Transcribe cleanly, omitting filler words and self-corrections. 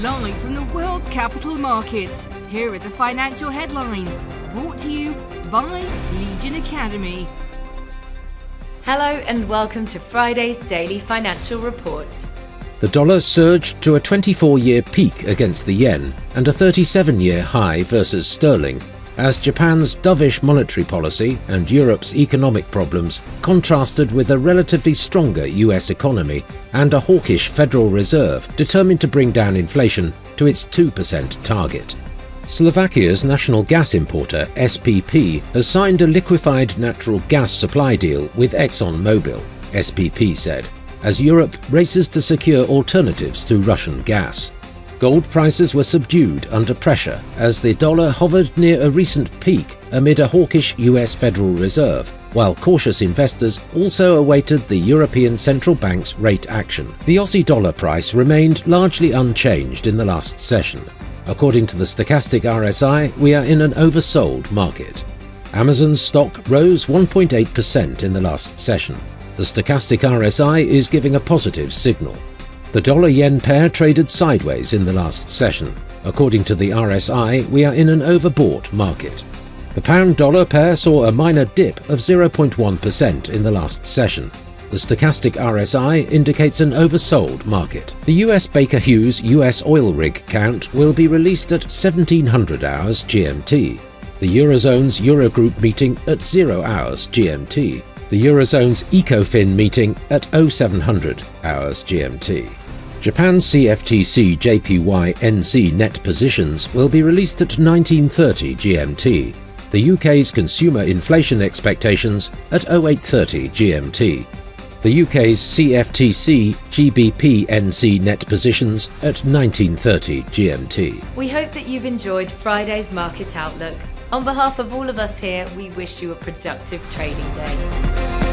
Live from the world's capital markets, here are the financial headlines, brought to you by Legion Academy. Hello and welcome to Friday's Daily Financial Reports. The dollar surged to a 24-year peak against the yen and a 37-year high versus sterling, as Japan's dovish monetary policy and Europe's economic problems contrasted with a relatively stronger US economy and a hawkish Federal Reserve determined to bring down inflation to its 2% target. Slovakia's national gas importer, SPP, has signed a liquefied natural gas supply deal with ExxonMobil, SPP said, as Europe races to secure alternatives to Russian gas. Gold prices were subdued under pressure as the dollar hovered near a recent peak amid a hawkish US Federal Reserve, while cautious investors also awaited the European Central Bank's rate action. The Aussie dollar price remained largely unchanged in the last session. According to the stochastic RSI, we are in an oversold market. Amazon's stock rose 1.8% in the last session. The stochastic RSI is giving a positive signal. The dollar-yen pair traded sideways in the last session. According to the RSI, we are in an overbought market. The pound-dollar pair saw a minor dip of 0.1% in the last session. The stochastic RSI indicates an oversold market. The US Baker Hughes US oil rig count will be released at 1700 hours GMT. The Eurozone's Eurogroup meeting at 0 hours GMT. The Eurozone's ECOFIN meeting at 0700 hours GMT. Japan's CFTC JPY NC net positions will be released at 1930 GMT. The UK's consumer inflation expectations at 0830 GMT. The UK's CFTC GBP NC net positions at 1930 GMT. We hope that you've enjoyed Friday's Market Outlook. On behalf of all of us here, we wish you a productive trading day.